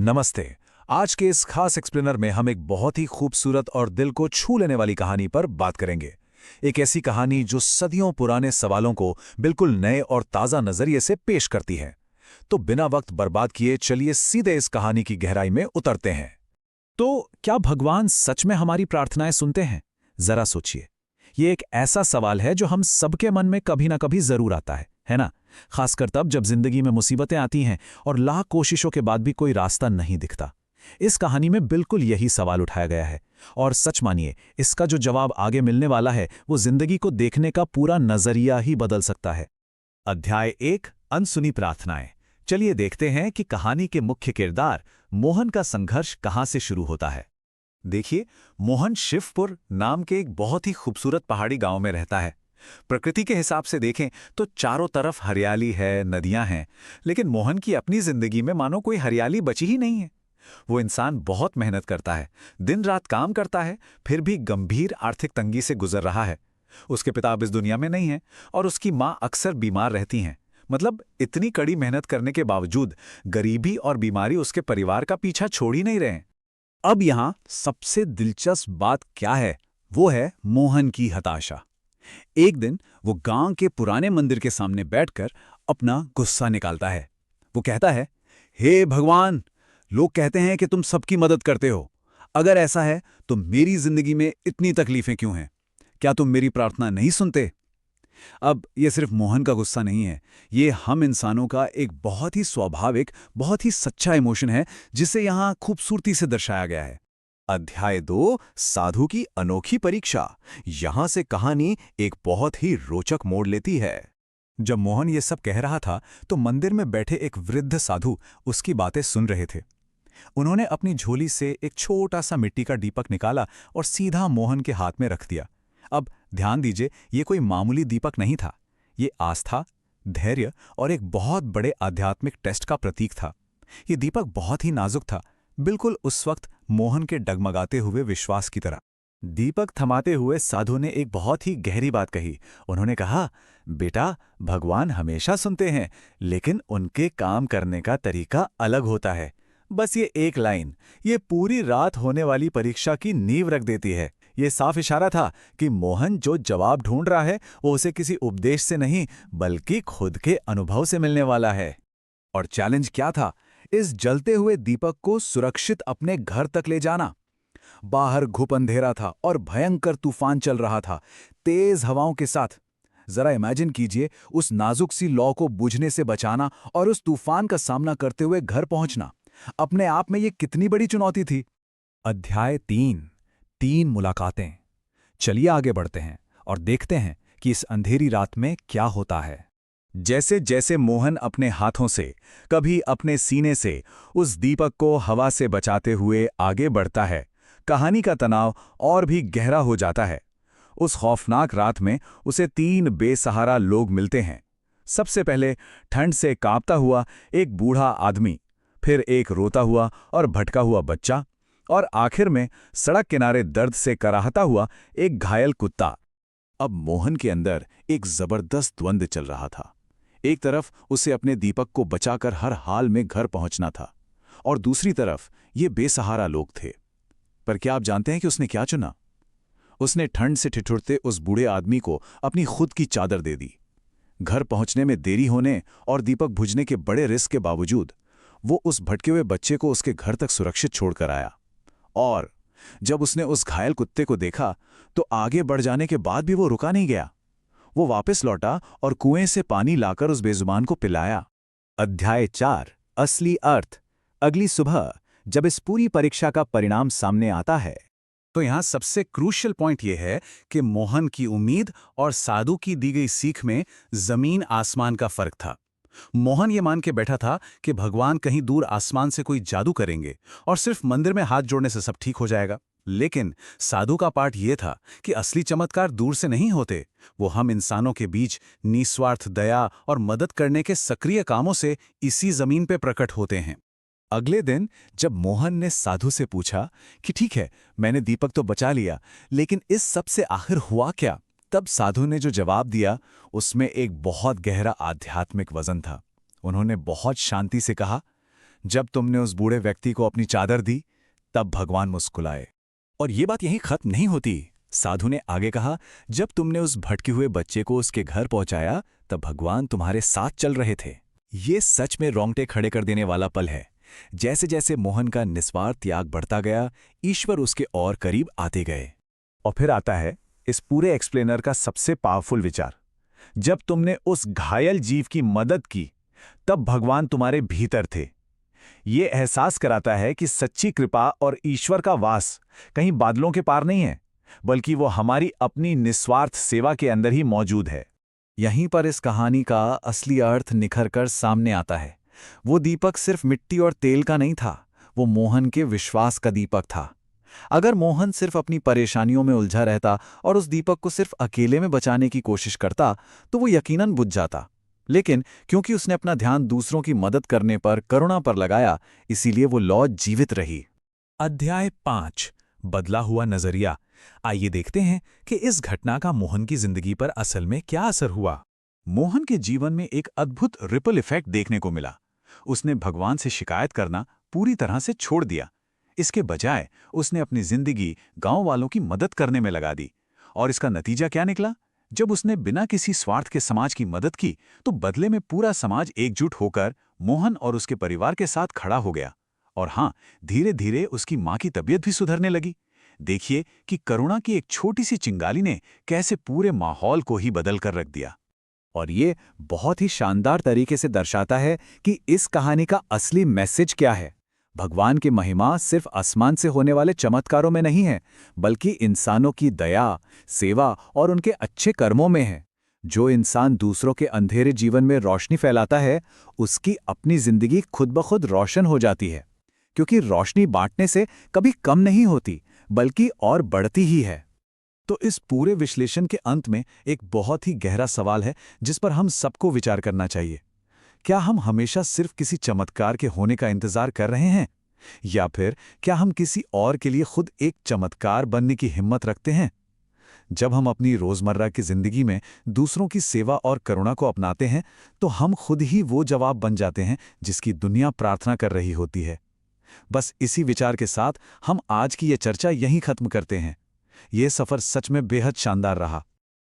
नमस्ते। आज के इस खास एक्सप्लेनर में हम एक बहुत ही खूबसूरत और दिल को छू लेने वाली कहानी पर बात करेंगे। एक ऐसी कहानी जो सदियों पुराने सवालों को बिल्कुल नए और ताज़ा नजरिए से पेश करती है। तो बिना वक्त बर्बाद किए चलिए सीधे इस कहानी की गहराई में उतरते हैं। तो क्या भगवान सच में हमारी प्रार्थनाएं सुनते हैं? जरा सोचिए। ये एक ऐसा सवाल है जो हम सबके मन में कभी ना कभी जरूर आता है ना? खासकर तब जब जिंदगी में मुसीबतें आती हैं और लाख कोशिशों के बाद भी कोई रास्ता नहीं दिखता। इस कहानी में बिल्कुल यही सवाल उठाया गया है। और सच मानिए, इसका जो जवाब आगे मिलने वाला है वो जिंदगी को देखने का पूरा नजरिया ही बदल सकता है। अध्याय 1 अनसुनी प्रार्थनाएं। चलिए देखते हैं कि कहानी के मुख्य किरदार मोहन का संघर्ष कहां से शुरू होता है। देखिए, मोहन शिवपुर नाम के एक बहुत ही खूबसूरत पहाड़ी गांव में रहता है। प्रकृति के हिसाब से देखें तो चारों तरफ हरियाली है, नदियां हैं, लेकिन मोहन की अपनी जिंदगी में मानो कोई हरियाली बची ही नहीं है। वो इंसान बहुत मेहनत करता है, दिन रात काम करता है, फिर भी गंभीर आर्थिक तंगी से गुजर रहा है। उसके पिता अब इस दुनिया में नहीं हैं और उसकी मां अक्सर बीमार रहती हैं। मतलब इतनी कड़ी मेहनत करने के बावजूद गरीबी और बीमारी उसके परिवार का पीछा छोड़ ही नहीं रहे। अब यहां सबसे दिलचस्प बात क्या है, वो है मोहन की हताशा। एक दिन वो गांव के पुराने मंदिर के सामने बैठकर अपना गुस्सा निकालता है। वो कहता है, हे भगवान, लोग कहते हैं कि तुम सबकी मदद करते हो। अगर ऐसा है तो मेरी जिंदगी में इतनी तकलीफें क्यों हैं? क्या तुम मेरी प्रार्थना नहीं सुनते? अब ये सिर्फ मोहन का गुस्सा नहीं है, ये हम इंसानों का एक बहुत ही स्वाभाविक, बहुत ही सच्चा इमोशन है, जिसे यहां खूबसूरती से दर्शाया गया है। अध्याय 2 साधु की अनोखी परीक्षा। यहां से कहानी एक बहुत ही रोचक मोड़ लेती है। जब मोहन ये सब कह रहा था तो मंदिर में बैठे एक वृद्ध साधु उसकी बातें सुन रहे थे। उन्होंने अपनी झोली से एक छोटा सा मिट्टी का दीपक निकाला और सीधा मोहन के हाथ में रख दिया। अब ध्यान दीजिए, ये कोई मामूली दीपक नहीं था। ये आस्था, धैर्य और एक बहुत बड़े आध्यात्मिक टेस्ट का प्रतीक था। ये दीपक बहुत ही नाजुक था, बिल्कुल उस वक्त मोहन के डगमगाते हुए विश्वास की तरह। दीपक थमाते हुए साधु ने एक बहुत ही गहरी बात कही। उन्होंने कहा, बेटा, भगवान हमेशा सुनते हैं, लेकिन उनके काम करने का तरीका अलग होता है। बस ये एक लाइन, ये पूरी रात होने वाली परीक्षा की नींव रख देती है। ये साफ इशारा था कि मोहन जो जवाब ढूंढ रहा है वो उसे किसी उपदेश से नहीं, बल्कि खुद के अनुभव से मिलने वाला है। और चैलेंज क्या था? इस जलते हुए दीपक को सुरक्षित अपने घर तक ले जाना। बाहर घुप अंधेरा था और भयंकर तूफान चल रहा था, तेज हवाओं के साथ। जरा इमेजिन कीजिए, उस नाजुक सी लौ को बुझने से बचाना और उस तूफान का सामना करते हुए घर पहुंचना, अपने आप में ये कितनी बड़ी चुनौती थी। अध्याय 3 मुलाकातें। चलिए आगे बढ़ते हैं और देखते हैं कि इस अंधेरी रात में क्या होता है। जैसे जैसे मोहन अपने हाथों से, कभी अपने सीने से उस दीपक को हवा से बचाते हुए आगे बढ़ता है, कहानी का तनाव और भी गहरा हो जाता है। उस खौफनाक रात में उसे 3 बेसहारा लोग मिलते हैं। सबसे पहले ठंड से कांपता हुआ एक बूढ़ा आदमी, फिर एक रोता हुआ और भटका हुआ बच्चा, और आखिर में सड़क किनारे दर्द से कराहता हुआ एक घायल कुत्ता। अब मोहन के अंदर एक जबरदस्त द्वंद्व चल रहा था। एक तरफ उसे अपने दीपक को बचाकर हर हाल में घर पहुंचना था, और दूसरी तरफ ये बेसहारा लोग थे। पर क्या आप जानते हैं कि उसने क्या चुना? उसने ठंड से ठिठुरते उस बूढ़े आदमी को अपनी खुद की चादर दे दी। घर पहुंचने में देरी होने और दीपक बुझने के बड़े रिस्क के बावजूद वो उस भटके हुए बच्चे को उसके घर तक सुरक्षित छोड़कर आया। और जब उसने उस घायल कुत्ते को देखा तो आगे बढ़ जाने के बाद भी वो रुका नहीं गया। वो वापस लौटा और कुएं से पानी लाकर उस बेजुबान को पिलाया। अध्याय 4 असली अर्थ। अगली सुबह जब इस पूरी परीक्षा का परिणाम सामने आता है, तो यहां सबसे क्रूशियल पॉइंट यह है कि मोहन की उम्मीद और साधु की दी गई सीख में जमीन आसमान का फर्क था। मोहन ये मान के बैठा था कि भगवान कहीं दूर आसमान से कोई जादू करेंगे और सिर्फ मंदिर में हाथ जोड़ने से सब ठीक हो जाएगा। लेकिन साधु का पाठ यह था कि असली चमत्कार दूर से नहीं होते, वो हम इंसानों के बीच निस्वार्थ दया और मदद करने के सक्रिय कामों से इसी जमीन पे प्रकट होते हैं। अगले दिन जब मोहन ने साधु से पूछा कि ठीक है, मैंने दीपक तो बचा लिया, लेकिन इस सब से आखिर हुआ क्या, तब साधु ने जो जवाब दिया उसमें एक बहुत गहरा आध्यात्मिक वजन था। उन्होंने बहुत शांति से कहा, जब तुमने उस बूढ़े व्यक्ति को अपनी चादर दी, तब भगवान मुस्कुराए। और ये बात यहीं खत्म नहीं होती। साधु ने आगे कहा, जब तुमने उस भटके हुए बच्चे को उसके घर पहुंचाया, तब भगवान तुम्हारे साथ चल रहे थे। ये सच में रोंगटे खड़े कर देने वाला पल है। जैसे जैसे मोहन का निस्वार्थ त्याग बढ़ता गया, ईश्वर उसके और करीब आते गए। और फिर आता है इस पूरे एक्सप्लेनर का सबसे पावरफुल विचार। जब तुमने उस घायल जीव की मदद की, तब भगवान तुम्हारे भीतर थे। ये एहसास कराता है कि सच्ची कृपा और ईश्वर का वास कहीं बादलों के पार नहीं है, बल्कि वो हमारी अपनी निस्वार्थ सेवा के अंदर ही मौजूद है। यहीं पर इस कहानी का असली अर्थ निखर कर सामने आता है। वो दीपक सिर्फ मिट्टी और तेल का नहीं था, वो मोहन के विश्वास का दीपक था। अगर मोहन सिर्फ अपनी परेशानियों में उलझा रहता और उस दीपक को सिर्फ अकेले में बचाने की कोशिश करता, तो वो यकीनन बुझ जाता। लेकिन क्योंकि उसने अपना ध्यान दूसरों की मदद करने पर, करुणा पर लगाया, इसीलिए वो लौ जीवित रही। अध्याय 5, बदला हुआ नजरिया। आइए देखते हैं कि इस घटना का मोहन की जिंदगी पर असल में क्या असर हुआ। मोहन के जीवन में एक अद्भुत रिपल इफेक्ट देखने को मिला। उसने भगवान से शिकायत करना पूरी तरह से छोड़ दिया। इसके बजाय उसने अपनी जिंदगी गांव वालों की मदद करने में लगा दी। और इसका नतीजा क्या निकला? जब उसने बिना किसी स्वार्थ के समाज की मदद की, तो बदले में पूरा समाज एकजुट होकर मोहन और उसके परिवार के साथ खड़ा हो गया। और हाँ, धीरे धीरे उसकी माँ की तबीयत भी सुधरने लगी। देखिए कि करुणा की एक छोटी सी चिंगारी ने कैसे पूरे माहौल को ही बदल कर रख दिया। और ये बहुत ही शानदार तरीके से दर्शाता है कि इस कहानी का असली मैसेज क्या है। भगवान की महिमा सिर्फ आसमान से होने वाले चमत्कारों में नहीं है, बल्कि इंसानों की दया, सेवा और उनके अच्छे कर्मों में है। जो इंसान दूसरों के अंधेरे जीवन में रोशनी फैलाता है, उसकी अपनी जिंदगी खुद ब खुद रोशन हो जाती है। क्योंकि रोशनी बांटने से कभी कम नहीं होती, बल्कि और बढ़ती ही है। तो इस पूरे विश्लेषण के अंत में एक बहुत ही गहरा सवाल है, जिस पर हम सबको विचार करना चाहिए। क्या हम हमेशा सिर्फ किसी चमत्कार के होने का इंतजार कर रहे हैं, या फिर क्या हम किसी और के लिए खुद एक चमत्कार बनने की हिम्मत रखते हैं? जब हम अपनी रोजमर्रा की जिंदगी में दूसरों की सेवा और करुणा को अपनाते हैं, तो हम खुद ही वो जवाब बन जाते हैं जिसकी दुनिया प्रार्थना कर रही होती है। बस इसी विचार के साथ हम आज की ये चर्चा यहीं खत्म करते हैं। ये सफर सच में बेहद शानदार रहा।